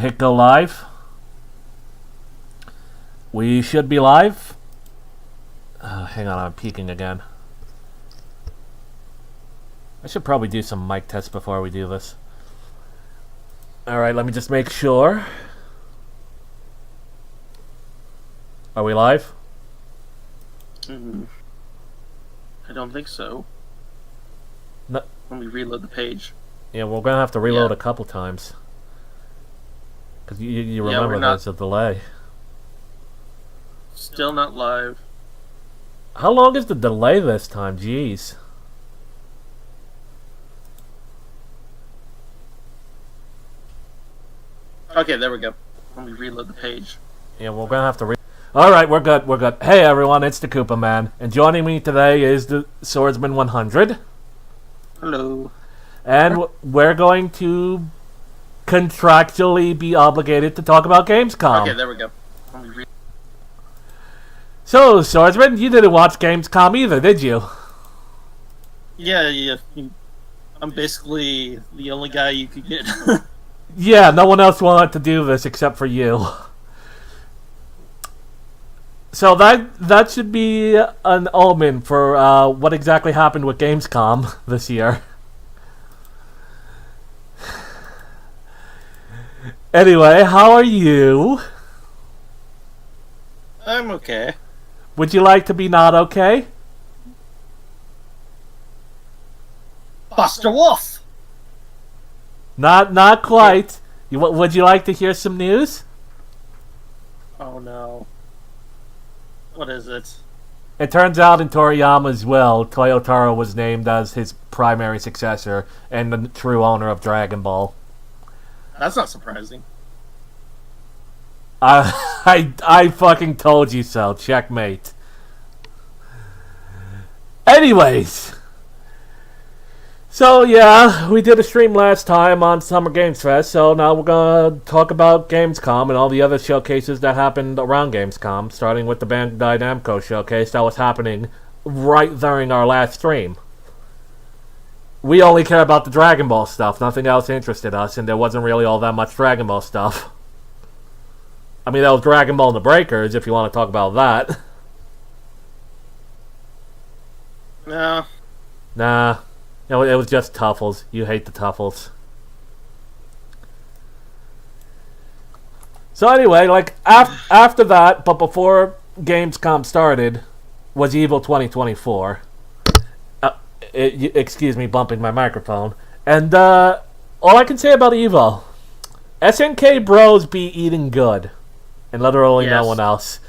Hit go live. We should be live. Hang on, I'm peeking again. I should probably do some mic tests before we do this. Alright, let me just make sure. Are we live? I don't think so. No. Let me reload the page. Yeah, we're gonna have to reload a couple times. Because you remember there's a delay. Still not live. How long is the delay this time? Jeez. Okay, there we go. Let me reload the page. Yeah, we're gonna have to Alright, we're good. Hey everyone, it's the Koopa Man. And joining me today is the Swordsman 100. Hello. And we're going to contractually be obligated to talk about Gamescom. Okay, there we go. So, Swordsman, you didn't watch Gamescom either, did you? Yeah. I'm basically the only guy you could get. Yeah, no one else wanted to do this except for you. So that should be an omen for what exactly happened with Gamescom this year. Anyway, how are you? I'm okay. Would you like to be not okay? Buster Wolf! Not quite. Would you like to hear some news? Oh no. What is it? It turns out in Toriyama's will, Toyotaro was named as his primary successor and the true owner of Dragon Ball. That's not surprising. I fucking told you so. Checkmate. Anyways. So yeah, we did a stream last time on Summer Games Fest, so now we're gonna talk about Gamescom and all the other showcases that happened around Gamescom, starting with the Bandai Namco showcase that was happening right during our last stream. We only care about the Dragon Ball stuff, nothing else interested us, and there wasn't really all that much Dragon Ball stuff. I mean, that was Dragon Ball and the Breakers, if you want to talk about that. No. Nah. It was just Tuffles. You hate the Tuffles. So anyway, like, after that, but before Gamescom started, was Evo 2024. Excuse me, bumping my microphone. And, all I can say about Evo, SNK bros be eating good. And literally no one else.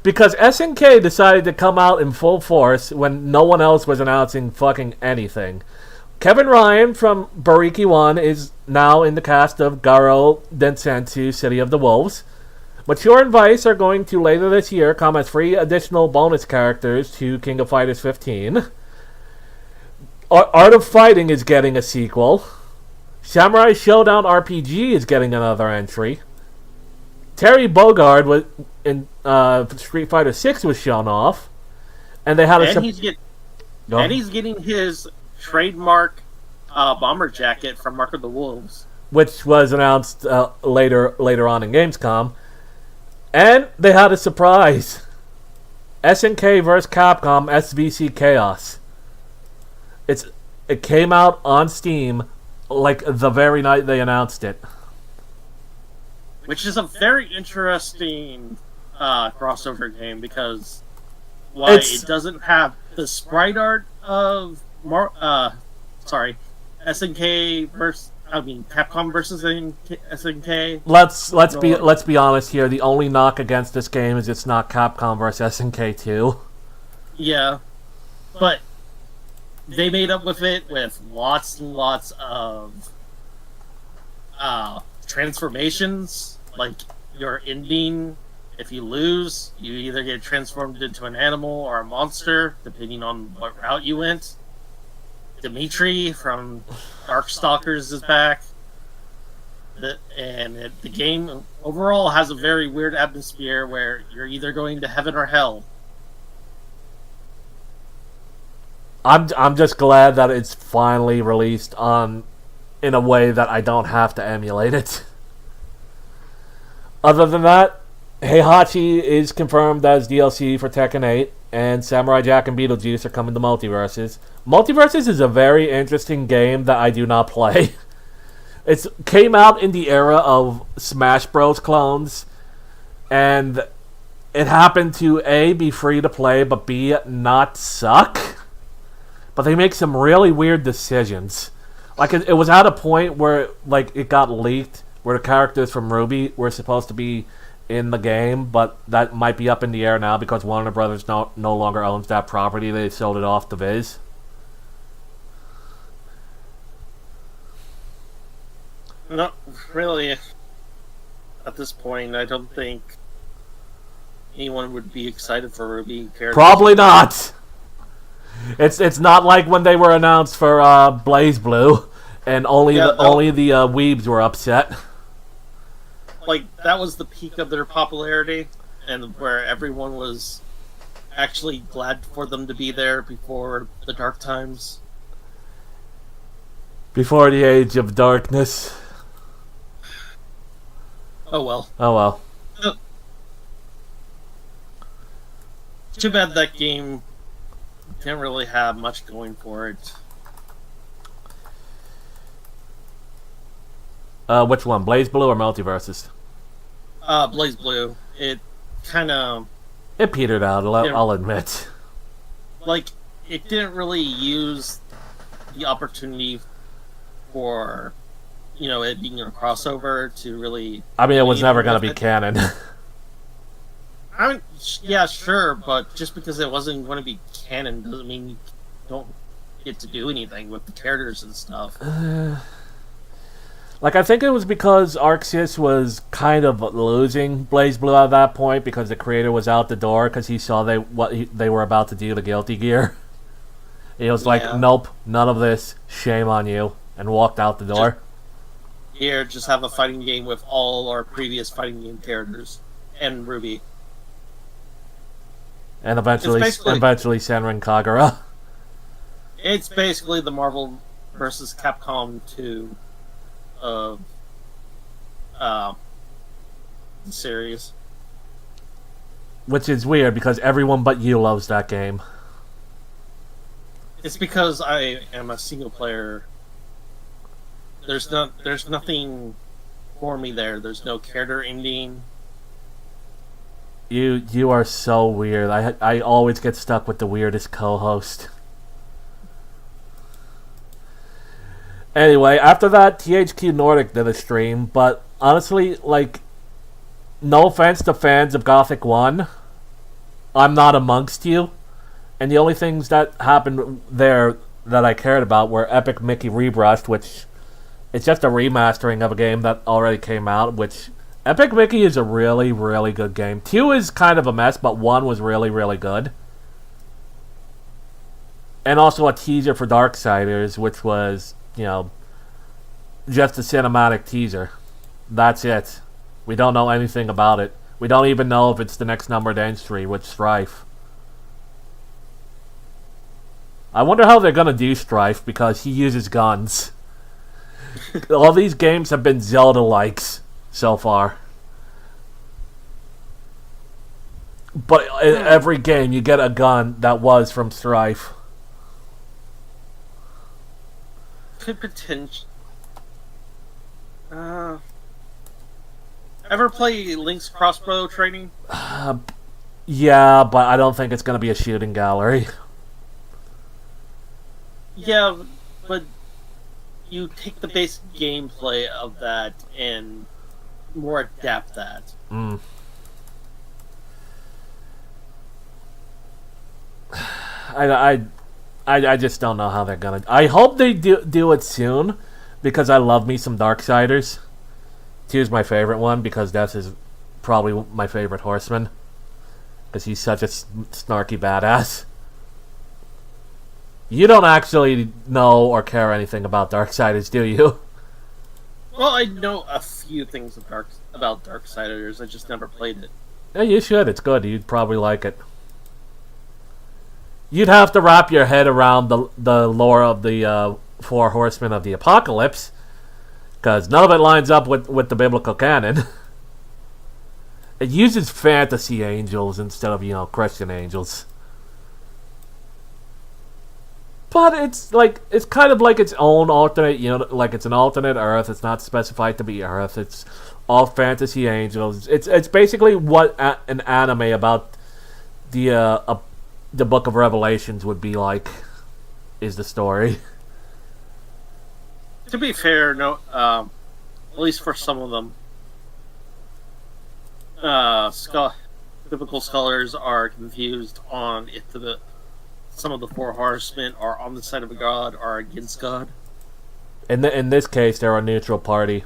Because SNK decided to come out in full force when no one else was announcing fucking anything. Kevin Ryan from Bariki 1 is now in the cast of Garo Densetsu City of the Wolves. Mature and Vice are going to later this year come as free additional bonus characters to King of Fighters 15. Art of Fighting is getting a sequel. Samurai Showdown RPG is getting another entry. Terry Bogard was in Street Fighter 6 was shown off, and they had he's getting his trademark bomber jacket from Mark of the Wolves, which was announced later on in Gamescom, and they had a surprise: SNK vs Capcom SVC Chaos. It came out on Steam like the very night they announced it. Which is a very interesting crossover game because it doesn't have the sprite art of SNK versus Capcom versus SNK. Let's be honest here. The only knock against this game is it's not Capcom versus SNK 2. Yeah, but they made up with it with lots and lots of transformations. Like, your ending, if you lose, you either get transformed into an animal or a monster, depending on what route you went. Dimitri from Darkstalkers is back. The game overall has a very weird atmosphere where you're either going to heaven or hell. I'm just glad that it's finally released in a way that I don't have to emulate it. Other than that, Heihachi is confirmed as DLC for Tekken 8, and Samurai Jack and Beetlejuice are coming to Multiverses. Multiverses is a very interesting game that I do not play. It came out in the era of Smash Bros. Clones, and it happened to A, be free to play, but B, not suck. But they make some really weird decisions. Like, it was at a point where, like, it got leaked, where the characters from Ruby were supposed to be in the game, but that might be up in the air now because Warner Brothers no longer owns that property. They sold it off to Viz. No, really. At this point, I don't think anyone would be excited for Ruby characters. Probably not. It's not like when they were announced for Blaze Blue, and only the weebs were upset. Like, that was the peak of their popularity, and where everyone was actually glad for them to be there before the dark times. Before the age of darkness. Oh well. Oh well. Too bad that game didn't really have much going for it. Which one? Blaze Blue or Multiverses? Blaze Blue. It kind of... It petered out, I'll admit. Like, it didn't really use the opportunity for, it being a crossover to really... I mean, it was never going to be canon. I mean, yeah, sure, but just because it wasn't going to be canon doesn't mean you don't get to do anything with the characters and stuff. Like, I think it was because Arceus was kind of losing Blaze Blue at that point because the creator was out the door because he saw what they were about to do to Guilty Gear. He was like, nope, none of this, shame on you, and walked out the door. Just have a fighting game with all our previous fighting game characters and Ruby. And eventually Senran Kagura. It's basically the Marvel vs. Capcom 2 of the series. Which is weird because everyone but you loves that game. It's because I am a single player. There's nothing for me there. There's no character ending. You are so weird. I always get stuck with the weirdest co-host. Anyway, after that, THQ Nordic did a stream, but honestly, like, no offense to fans of Gothic 1, I'm not amongst you, and the only things that happened there that I cared about were Epic Mickey Rebrushed, which it's just a remastering of a game that already came out, which Epic Mickey is a really, really good game. 2 is kind of a mess, but 1 was really, really good. And also a teaser for Darksiders, which was, just a cinematic teaser. That's it. We don't know anything about it. We don't even know if it's the next numbered entry with Strife. I wonder how they're gonna do Strife because he uses guns. All these games have been Zelda-likes so far. But in every game you get a gun that was from Strife. Could potentially... ever play Link's crossbow training? Yeah, but I don't think it's going to be a shooting gallery. Yeah, but you take the basic gameplay of that and more adapt that. I just don't know how they're gonna. I hope they do it soon, because I love me some Darksiders. 2 is my favorite one because Death is probably my favorite horseman, because he's such a snarky badass. You don't actually know or care anything about Darksiders, do you? Well, I know a few things about Darksiders. I just never played it. Yeah, you should. It's good. You'd probably like it. You'd have to wrap your head around the lore of the 4 Horsemen of the Apocalypse, because none of it lines up with the biblical canon. It uses fantasy angels instead of, Christian angels. But it's kind of like its own alternate, like it's an alternate Earth. It's not specified to be Earth. It's all fantasy angels. It's basically what an anime about the Book of Revelations would be like. Is the story. To be fair, no, at least for some of them, biblical scholars are confused on if some of the four horsemen are on the side of a god or against God. In this case, they're a neutral party.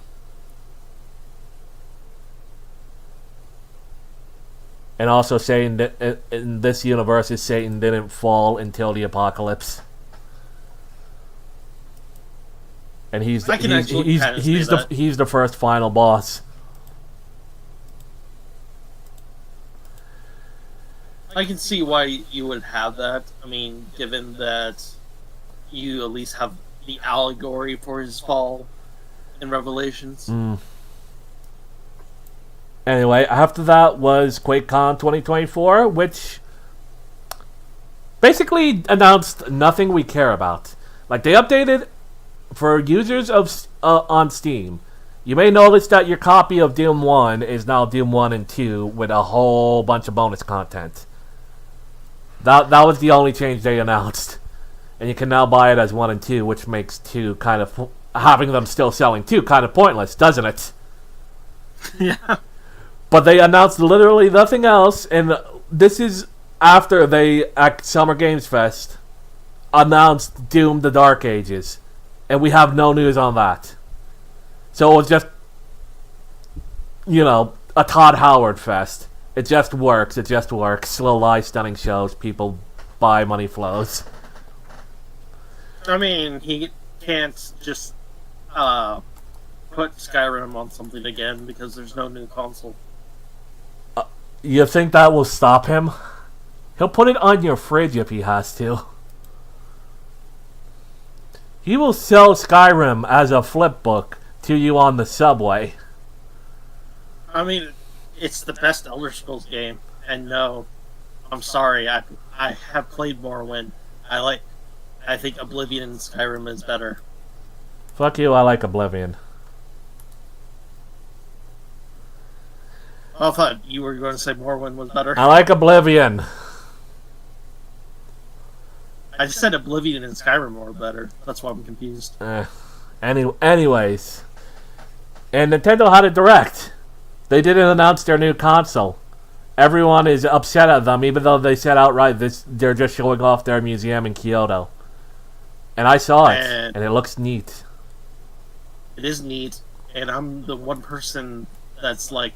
And also saying that in this universe, Satan didn't fall until the apocalypse. And he's the first final boss. I can see why you would have that. I mean, given that you at least have the allegory for his fall in Revelations. Anyway, after that was QuakeCon 2024, which basically announced nothing we care about. Like, they updated for users of on Steam. You may notice that your copy of Doom 1 is now Doom 1 and 2 with a whole bunch of bonus content. That was the only change they announced. And you can now buy it as 1 and 2, which makes 2 kind of... having them still selling 2 kind of pointless, doesn't it? Yeah. But they announced literally nothing else, and this is after they, at Summer Games Fest, announced Doom the Dark Ages. And we have no news on that. So it was just, a Todd Howard fest. It just works. Slow live stunning shows. People buy, money flows. I mean, he can't just put Skyrim on something again because there's no new console. You think that will stop him? He'll put it on your fridge if he has to. He will sell Skyrim as a flip book to you on the subway. I mean, it's the best Elder Scrolls game, and no, I'm sorry, I have played Morrowind. I think Oblivion and Skyrim is better. Fuck you, I like Oblivion. I thought you were going to say Morrowind was better. I like Oblivion. I just said Oblivion and Skyrim were better. That's why I'm confused. Anyways. And Nintendo had a Direct. They didn't announce their new console. Everyone is upset at them, even though they said outright they're just showing off their museum in Kyoto. And I saw it, and it looks neat. It is neat, and I'm the one person that's not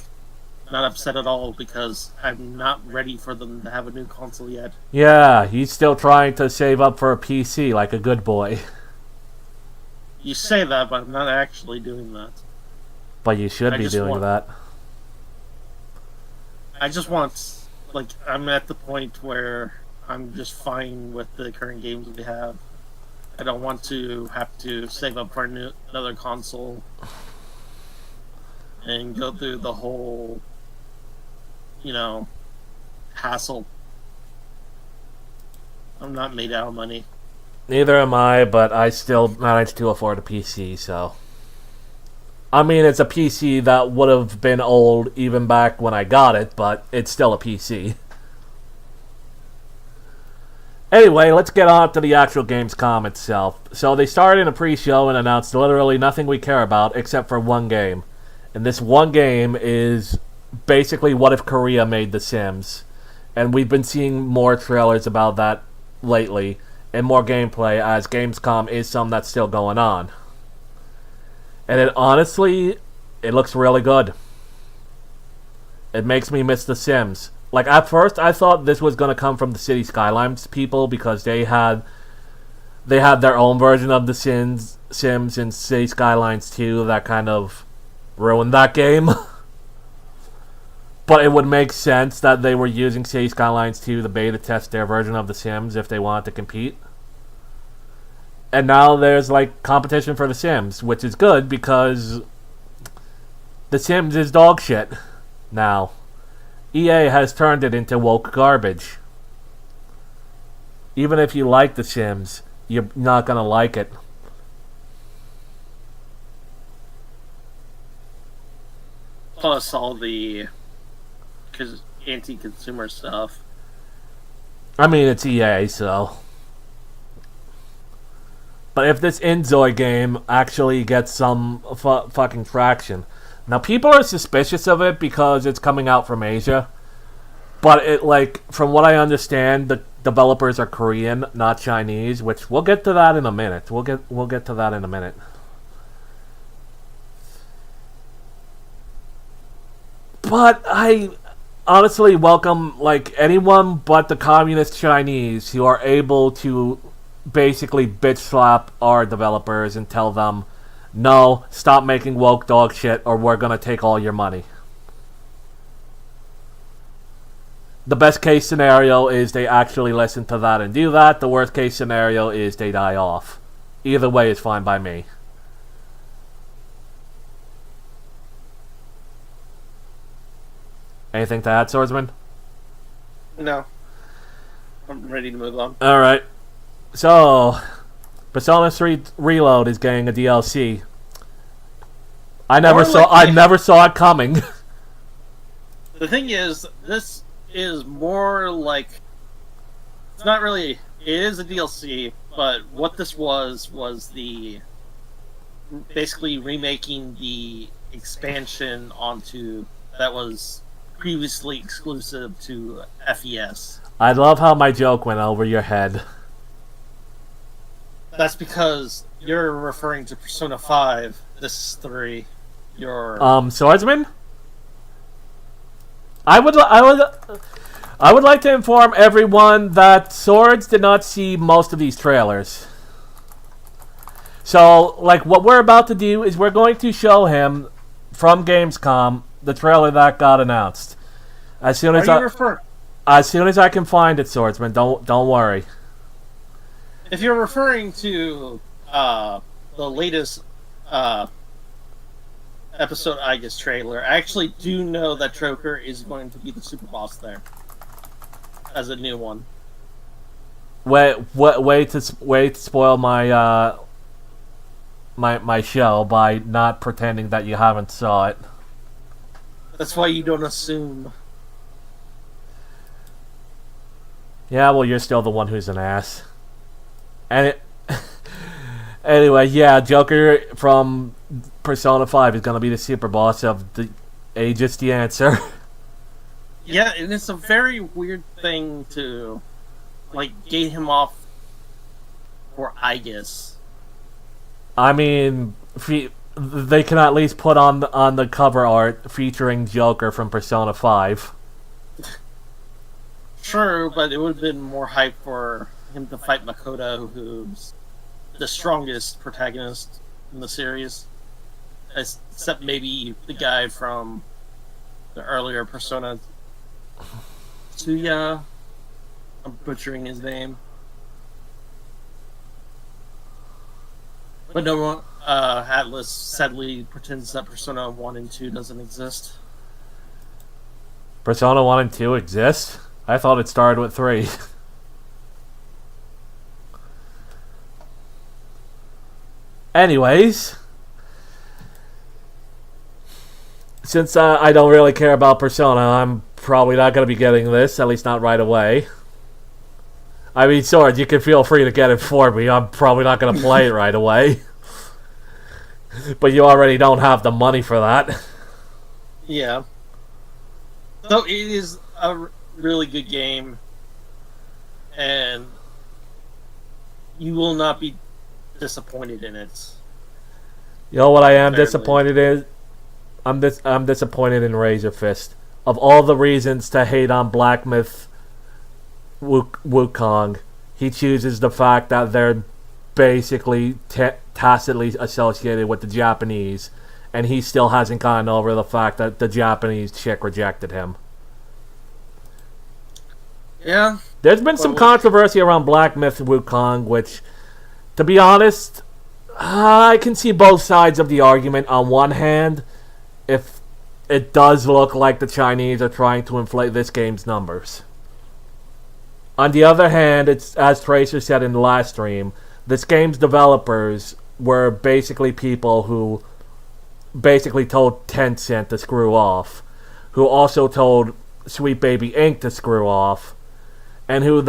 upset at all because I'm not ready for them to have a new console yet. Yeah, he's still trying to save up for a PC like a good boy. You say that, but I'm not actually doing that. But you should be doing that. I just want, I'm at the point where I'm just fine with the current games we have. I don't want to have to save up for another console and go through the whole, hassle. I'm not made out of money. Neither am I, but I still managed to afford a PC, so... I mean, it's a PC that would have been old even back when I got it, but it's still a PC. Anyway, let's get on to the actual Gamescom itself. So they started in a pre-show and announced literally nothing we care about except for one game. And this one game is basically what if Korea made The Sims. And we've been seeing more trailers about that lately, and more gameplay, as Gamescom is something that's still going on. And it looks really good. It makes me miss The Sims. At first, I thought this was going to come from the City Skylines people because they had their own version of The Sims in City Skylines 2 that kind of ruined that game. But it would make sense that they were using City Skylines 2 to beta test their version of The Sims if they wanted to compete. And now there's competition for The Sims, which is good because The Sims is dog shit now. EA has turned it into woke garbage. Even if you like The Sims, you're not gonna like it. Plus all the anti-consumer stuff. I mean, it's EA, so. But if this Inzoi game actually gets some fucking traction. Now, people are suspicious of it because it's coming out from Asia. But it, like, from what I understand, the developers are Korean, not Chinese, which we'll get to that in a minute. We'll get to that in a minute. But I honestly welcome, like, anyone but the communist Chinese who are able to basically bitch slap our developers and tell them, no, stop making woke dog shit or we're gonna take all your money. The best case scenario is they actually listen to that and do that. The worst case scenario is they die off. Either way is fine by me. Anything to add, Swordsman? No. I'm ready to move on. Alright. So, Persona 3 Reload is getting a DLC. I never saw it coming. The thing is, this is more like... It's not really... It is a DLC, but what this was the... Basically remaking the expansion onto... That was previously exclusive to FES. I love how my joke went over your head. That's because you're referring to Persona 5. This is 3. Swordsman? I would like to inform everyone that Swords did not see most of these trailers. So, like, what we're about to do is we're going to show him from Gamescom the trailer that got announced. As soon as I can find it, Swordsman, don't worry. If you're referring to the latest episode I guess trailer, I actually do know that Joker is going to be the super boss there as a new one. Way to spoil my my show by not pretending that you haven't saw it. That's why you don't assume. Yeah, well, you're still the one who's an ass. And anyway, yeah, Joker from Persona 5 is going to be the super boss of the Aegis the Answer. Yeah, and it's a very weird thing to, like, gate him off for Aegis. I mean, they can at least put on the cover art featuring Joker from Persona 5. True, but it would have been more hype for him to fight Makoto, who's the strongest protagonist in the series. Except maybe the guy from the earlier Persona. Tsuya. I'm butchering his name. But no one, Atlas sadly pretends that Persona 1 and 2 doesn't exist. Persona 1 and 2 exist? I thought it started with 3. Anyways, since I don't really care about Persona, I'm probably not going to be getting this, at least not right away. I mean, Sword, you can feel free to get it for me. I'm probably not going to play it right away. But you already don't have the money for that. Yeah. So it is a really good game, and you will not be disappointed in it. You know what I am disappointed in? I'm disappointed in Razor Fist. Of all the reasons to hate on Black Myth Wukong, he chooses the fact that they're basically tacitly associated with the Japanese, and he still hasn't gotten over the fact that the Japanese chick rejected him. Yeah. There's been some controversy around Black Myth Wukong, which, to be honest, I can see both sides of the argument. On one hand, if it does look like the Chinese are trying to inflate this game's numbers. On the other hand, it's as Tracer said in the last stream, this game's developers were basically people who basically told Tencent to screw off, who also told Sweet Baby Inc. to screw off, and who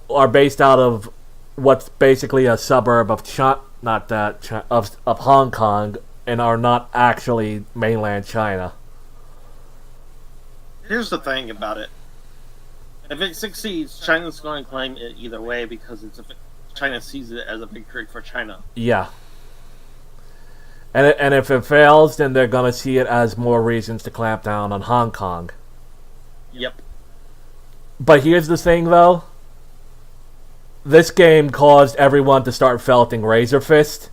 are based out of what's basically a suburb of of Hong Kong, and are not actually mainland China. Here's the thing about it. If it succeeds, China's going to claim it either way because China sees it as a victory for China. Yeah. And if it fails, then they're going to see it as more reasons to clamp down on Hong Kong. Yep. But here's the thing, though. This game caused everyone to start felting Razor Fist.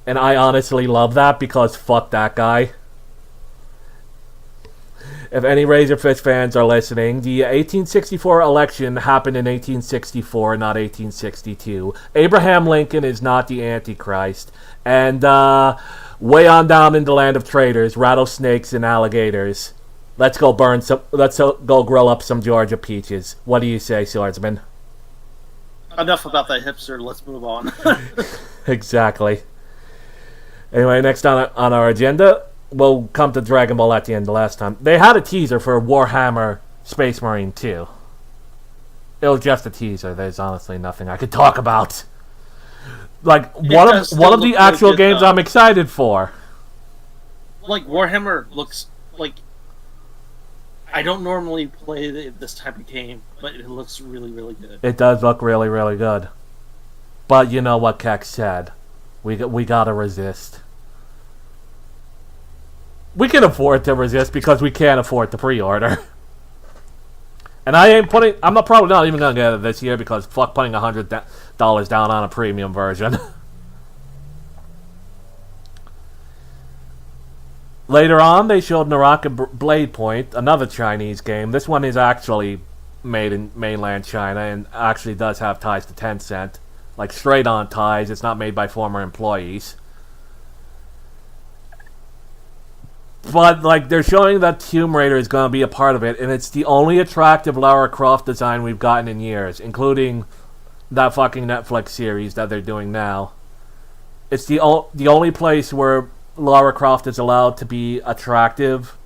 And I honestly love that because fuck that guy. If any Razor Fist fans are listening, the 1864 election happened in 1864, not 1862. Abraham Lincoln is not the Antichrist. And way on down in the land of traitors, rattlesnakes and alligators. Let's go go grill up some Georgia peaches. What do you say, Swordsman? Enough about that hipster. Let's move on. Exactly. Anyway, next on our agenda, we'll come to Dragon Ball at the end the last time. They had a teaser for Warhammer Space Marine 2. It was just a teaser. There's honestly nothing I could talk about. Like, one of the actual games I'm excited for. Like, Warhammer looks like... I don't normally play this type of game, but it looks really, really good. It does look really, really good. But you know what Keck said. We gotta resist. We can afford to resist because we can't afford to pre-order. And I'm probably not even gonna get it this year because fuck putting $100 down on a premium version. Later on, they showed Naraka Blade Point, another Chinese game. This one is actually made in mainland China and actually does have ties to Tencent. Like, straight-on ties. It's not made by former employees. But, like, they're showing that Tomb Raider is going to be a part of it, and it's the only attractive Lara Croft design we've gotten in years, including that fucking Netflix series that they're doing now. It's the only place where Lara Croft is allowed to be attractive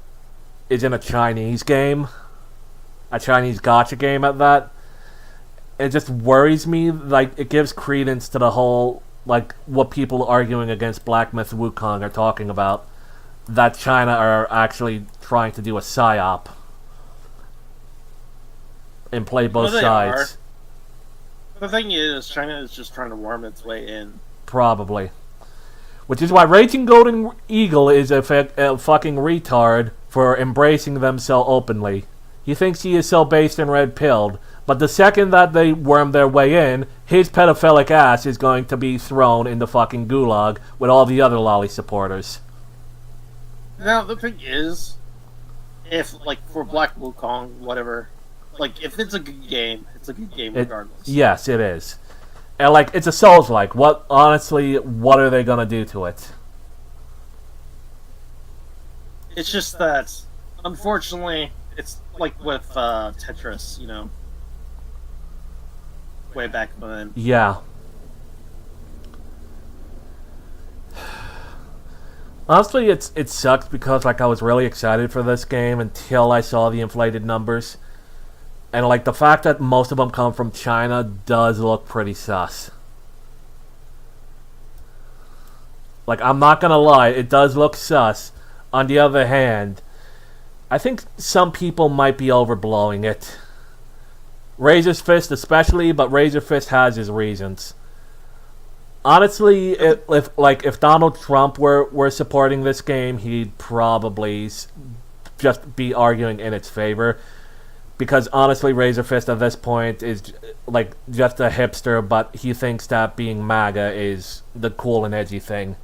is in a Chinese game. A Chinese gacha game at that. It just worries me, like, it gives credence to the whole, like, what people arguing against Black Myth Wukong are talking about. That China are actually trying to do a psyop. And play both sides. The thing is, China is just trying to worm its way in. Probably. Which is why Raging Golden Eagle is a fucking retard for embracing them so openly. He thinks he is so based and red-pilled, but the second that they worm their way in, his pedophilic ass is going to be thrown in the fucking gulag with all the other lolly supporters. Now, the thing is, if, like, for Black Wukong, whatever, like, if it's a good game, it's a good game regardless. Yes, it is. And, like, it's a Souls-like. Honestly, what are they gonna do to it? It's just that, unfortunately, it's like with Tetris, you know, way back when. Yeah. Honestly, it sucks because, like, I was really excited for this game until I saw the inflated numbers. And, like, the fact that most of them come from China does look pretty sus. Like, I'm not gonna lie, it does look sus. On the other hand, I think some people might be overblowing it. Razor's Fist especially, but Razor Fist has his reasons. Honestly, if Donald Trump were supporting this game, he'd probably just be arguing in its favor. Because honestly, Razor Fist at this point is like just a hipster, but he thinks that being MAGA is the cool and edgy thing.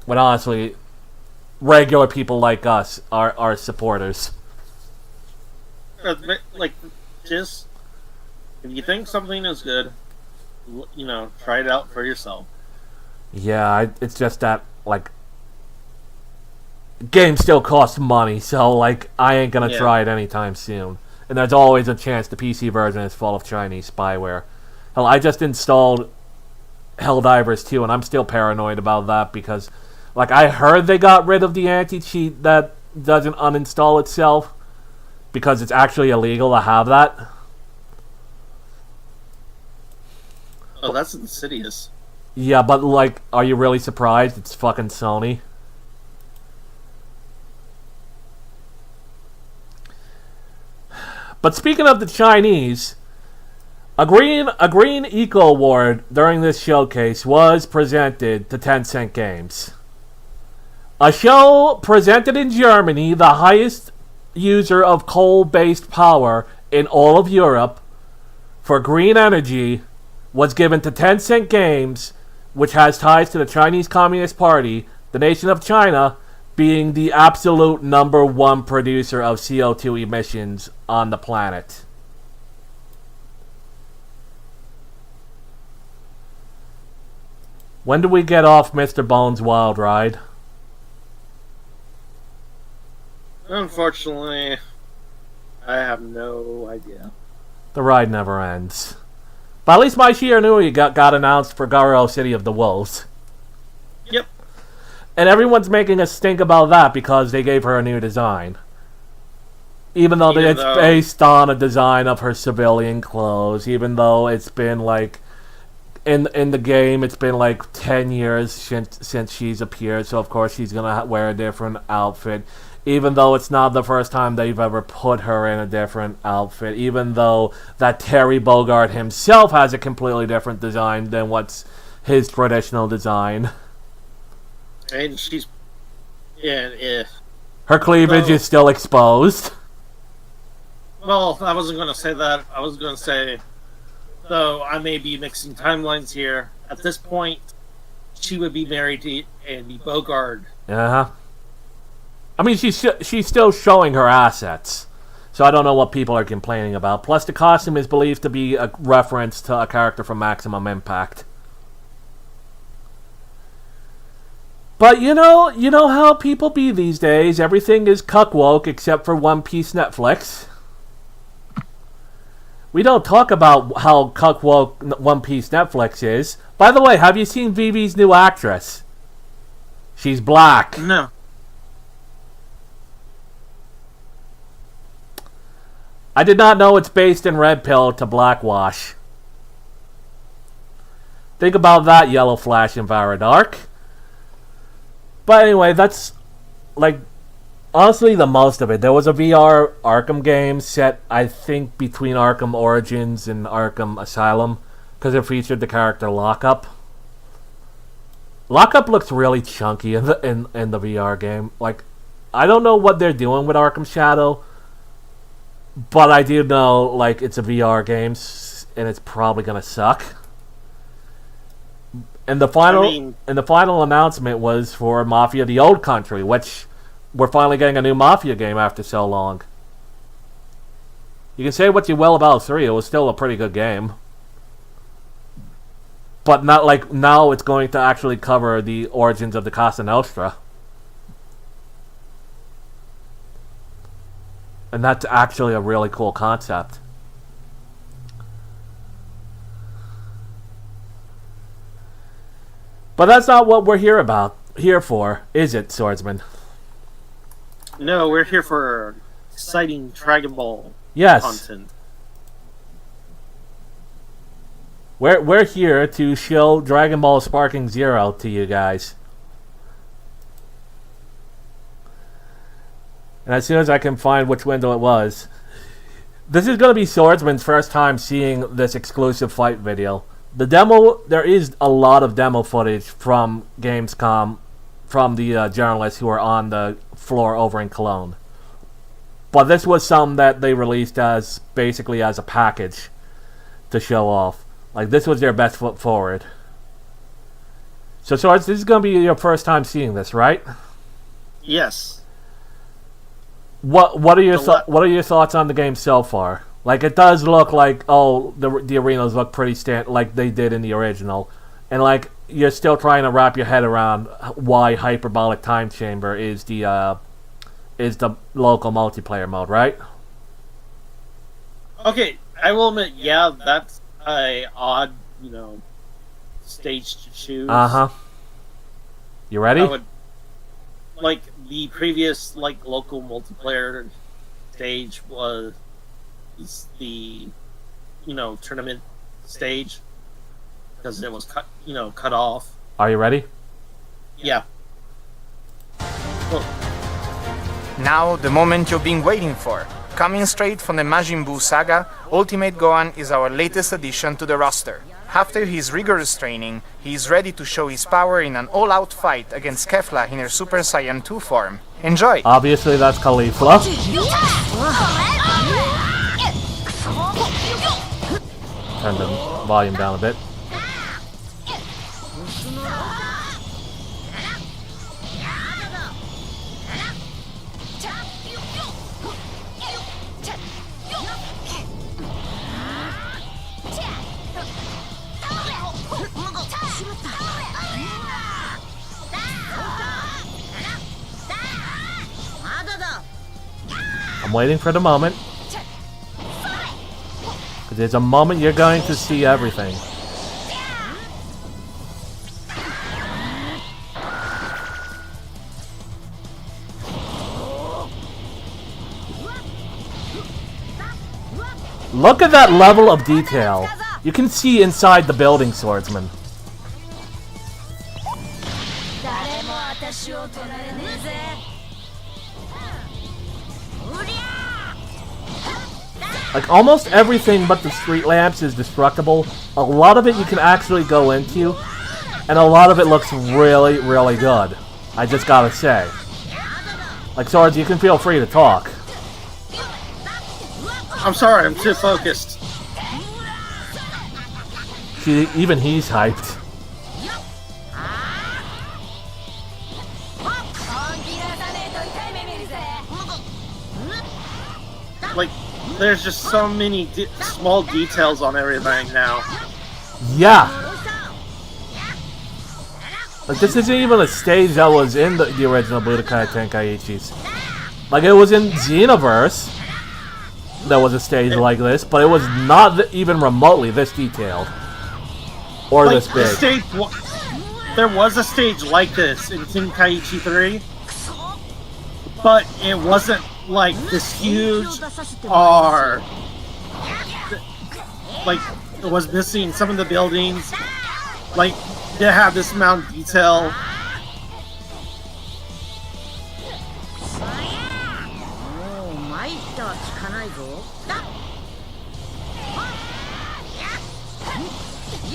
When honestly, regular people like us are supporters. Like, just, if you think something is good, you know, try it out for yourself. Yeah, it's just that, like, game still costs money, so like I ain't gonna try it anytime soon. And there's always a chance the PC version is full of Chinese spyware. Hell, I just installed Helldivers 2, and I'm still paranoid about that because, like, I heard they got rid of the anti-cheat that doesn't uninstall itself because it's actually illegal to have that. Oh, that's insidious. Yeah, but, like, are you really surprised? It's fucking Sony. But speaking of the Chinese, a green Eco Award during this showcase was presented to Tencent Games. A show presented in Germany, the highest user of coal-based power in all of Europe for green energy, was given to Tencent Games, which has ties to the Chinese Communist Party, the nation of China being the absolute #1 producer of CO2 emissions on the planet. When do we get off Mr. Bones' wild ride? Unfortunately, I have no idea. The ride never ends. But at least Mai Shiranui got announced for Garo City of the Wolves. Yep. And everyone's making a stink about that because they gave her a new design. Even though it's based on a design of her civilian clothes. Even though it's been like... In the game, it's been like 10 years since she's appeared. So, of course, she's going to wear a different outfit. Even though it's not the first time they've ever put her in a different outfit. Even though that Terry Bogard himself has a completely different design than what's his traditional design. And she's... Yeah. Her cleavage is still exposed. Well, I wasn't going to say that. I was going to say, though I may be mixing timelines here, at this point, she would be married to Andy Bogard. Uh-huh. I mean, she's still showing her assets. So I don't know what people are complaining about. Plus, the costume is believed to be a reference to a character from Maximum Impact. But you know how people be these days. Everything is cuck woke except for One Piece Netflix. We don't talk about how cuck woke One Piece Netflix is. By the way, have you seen Vivi's new actress? She's black. No. I did not know it's based in Red Pill to Blackwash. Think about that, Yellow Flash and Varadark. But anyway, that's, like, honestly the most of it. There was a VR Arkham game set, I think, between Arkham Origins and Arkham Asylum, because it featured the character Lockup. Lockup looks really chunky in the VR game. Like, I don't know what they're doing with Arkham Shadow, but I do know, like, it's a VR game, and it's probably gonna suck. And the final announcement was for Mafia: The Old Country, which we're finally getting a new Mafia game after so long. You can say what you will about 3, it was still a pretty good game. But not like now it's going to actually cover the origins of the Casa Nostra. And that's actually a really cool concept. But that's not what we're here for, is it, Swordsman? No, we're here for exciting Dragon Ball content. We're here to show Dragon Ball Sparking Zero to you guys. And as soon as I can find which window it was, this is going to be Swordsman's first time seeing this exclusive fight video. The demo, there is a lot of demo footage from Gamescom, from the journalists who are on the floor over in Cologne. But this was some that they released as basically as a package to show off. Like, this was their best foot forward. So, Swords, this is going to be your first time seeing this, right? Yes. What are your thoughts on the game so far? Like, it does look like, the arenas look pretty like they did in the original. And, like, you're still trying to wrap your head around why Hyperbolic Time Chamber is the local multiplayer mode, right? Okay, I will admit, yeah, that's a odd, stage to choose. You ready? I would, like, the previous, local multiplayer stage was the, tournament stage, because it was cut off. Are you ready? Yeah. Well, Now, the moment you've been waiting for. Coming straight from the Majin Buu saga, Ultimate Gohan is our latest addition to the roster. After his rigorous training, he is ready to show his power in an all-out fight against Kefla in her Super Saiyan 2 form. Enjoy! Obviously, that's Caulifla. Turn the volume down a bit. I'm waiting for the moment. Because there's a moment you're going to see everything. Look at that level of detail. You can see inside the building, Swordsman. Like, almost everything but the street lamps is destructible. A lot of it you can actually go into, and a lot of it looks really, really good. I just gotta say. Like, Swords, you can feel free to talk. I'm sorry, I'm too focused. See, even he's hyped. Like, there's just so many small details on everything now. Yeah. Like, this isn't even a stage that was in the original Budokai Tenkaichis. Like, it was in Xenoverse. There was a stage like this, but it was not even remotely this detailed. Or this big. There was a stage like this in Tenkaichi 3, but it wasn't like this huge R. Like, it was missing some of the buildings. Like, they have this amount of detail.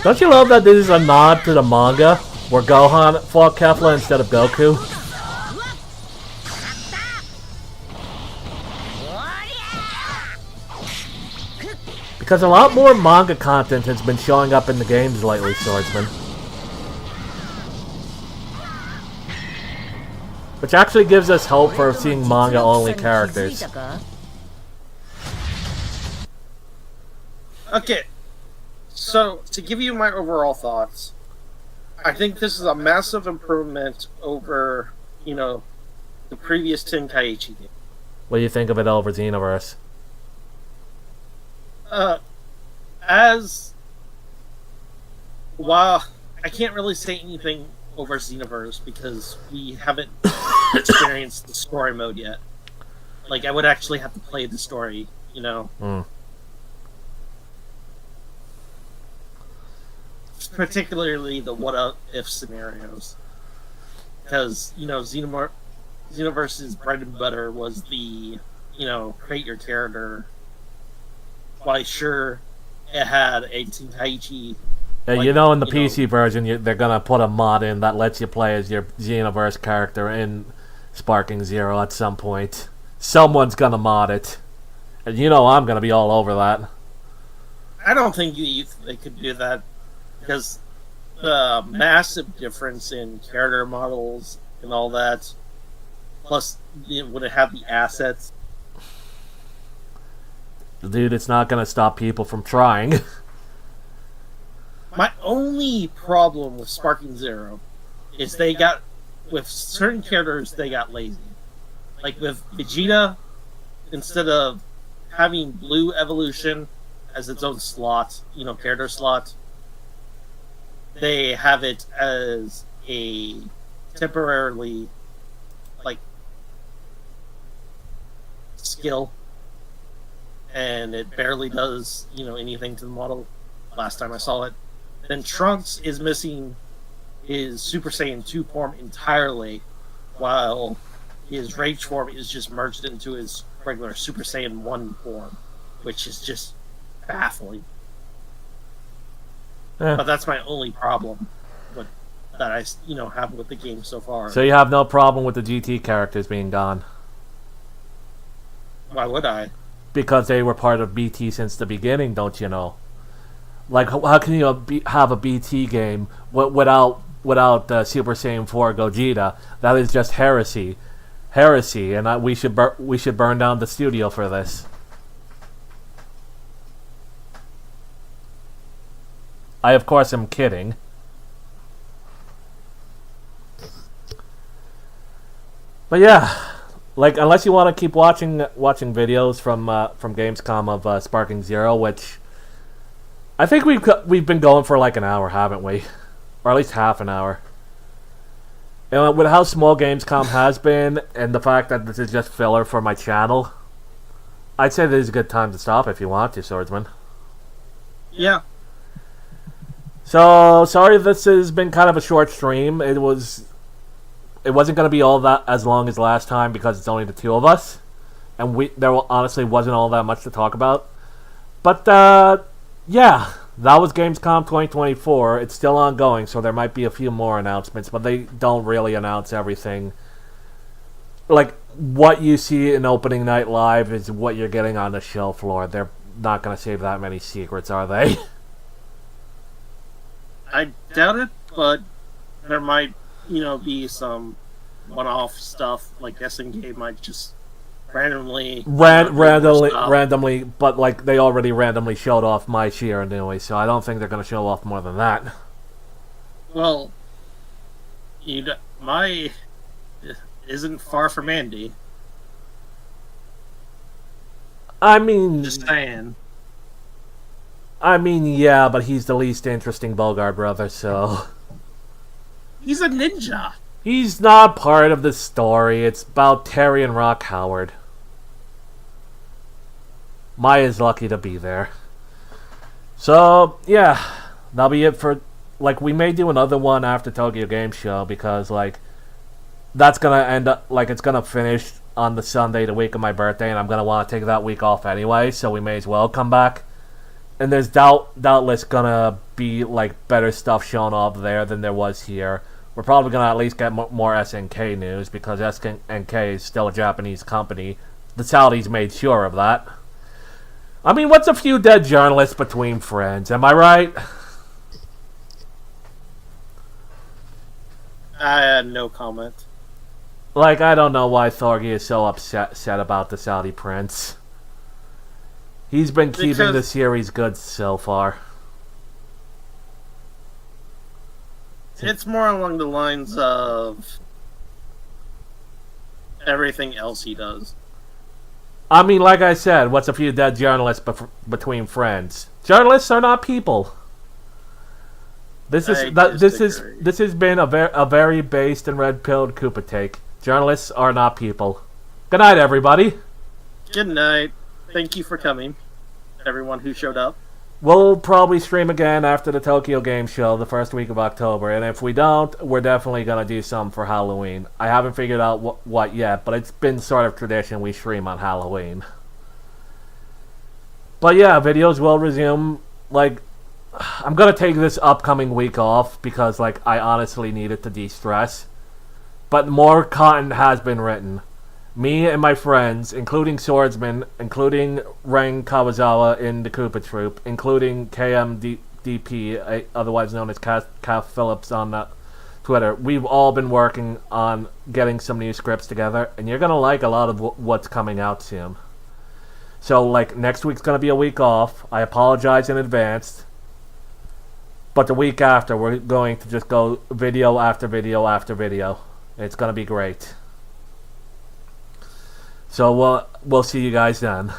Don't you love that this is a nod to the manga, where Gohan fought Kefla instead of Goku? Because a lot more manga content has been showing up in the games lately, Swordsman. Which actually gives us hope for seeing manga-only characters. Okay, so to give you my overall thoughts, I think this is a massive improvement over, the previous Tenkaichi game. What do you think of it over Xenoverse? While I can't really say anything over Xenoverse because we haven't experienced the story mode yet. Like, I would actually have to play the story, Particularly the what-if scenarios. Because, Xenoverse's bread and butter was the, create your character. Why, sure, it had a Tenkaichi. In the PC version, they're gonna put a mod in that lets you play as your Xenoverse character in Sparking Zero at some point. Someone's gonna mod it. And I'm gonna be all over that. I don't think they could do that. Because the massive difference in character models and all that, plus would it have the assets? Dude, it's not going to stop people from trying. My only only problem with Sparking Zero is with certain characters, they got lazy. Like with Vegeta, instead of having Blue Evolution as its own slot, character slot, they have it as a temporarily, skill. And it barely does, anything to the model last time I saw it. Then Trunks is missing his Super Saiyan 2 form entirely, while his Rage form is just merged into his regular Super Saiyan 1 form, which is just baffling. Yeah. But that's my only problem that I have with the game so far. So you have no problem with the GT characters being gone? Why would I? Because they were part of BT since the beginning, don't you know? Like, how can you have a BT game without Super Saiyan 4 Gogeta? That is just heresy, and we should burn down the studio for this. I of course am kidding. But yeah. Like, unless you want to keep watching videos from Gamescom of Sparking Zero, which I think we've been going for like an hour, haven't we? Or at least half an hour. And with how small Gamescom has been, and the fact that this is just filler for my channel, I'd say this is a good time to stop if you want to, Swordsman. Yeah. So, sorry this has been kind of a short stream. It wasn't going to be all that as long as last time because it's only the two of us. And there honestly wasn't all that much to talk about. But, yeah, that was Gamescom 2024. It's still ongoing, so there might be a few more announcements, but they don't really announce everything. Like, what you see in Opening Night Live is what you're getting on the show floor. They're not going to save that many secrets, are they? I doubt it, but there might, be some one-off stuff, like SNK might just randomly, but like they already randomly showed off my Sheer anyway, so I don't think they're going to show off more than that. Well, my isn't far from Andy. I mean, just saying. I mean, yeah, but he's the least interesting Bogard brother, so he's a ninja. He's not part of the story. It's about Terry and Rock Howard. Maya's lucky to be there. So, yeah, that'll be it for... Like, we may do another one after Tokyo Game Show, because, like, that's gonna end up... Like, it's gonna finish on the Sunday, the week of my birthday, and I'm gonna want to take that week off anyway, so we may as well come back. And there's doubtless gonna be, like, better stuff shown off there than there was here. We're probably gonna at least get more SNK news, because SNK is still a Japanese company. The Saudis made sure of that. I mean, what's a few dead journalists between friends? Am I right? No comment. Like, I don't know why Thorgy is so upset about the Saudi prince. He's been keeping the series good so far. It's more along the lines of everything else he does. I mean, like I said, what's a few dead journalists between friends? Journalists are not people. This has been a very based and red-pilled Koopa take. Journalists are not people. Good night, everybody. Good night. Thank you for coming, everyone who showed up. We'll probably stream again after the Tokyo Game Show the first week of October, and if we don't, we're definitely going to do some for Halloween. I haven't figured out what yet, but it's been sort of tradition we stream on Halloween. But yeah, videos will resume. Like, I'm going to take this upcoming week off because, like, I honestly need it to de-stress. But more content has been written. Me and my friends, including Swordsman, including Ren Kawazawa in the Koopa Troop, including KMDP, otherwise known as Kath Phillips on Twitter, we've all been working on getting some new scripts together, and you're going to like a lot of what's coming out soon. So, like, next week's going to be a week off. I apologize in advance. But the week after, we're going to just go video after video after video. It's going to be great. So we'll see you guys then.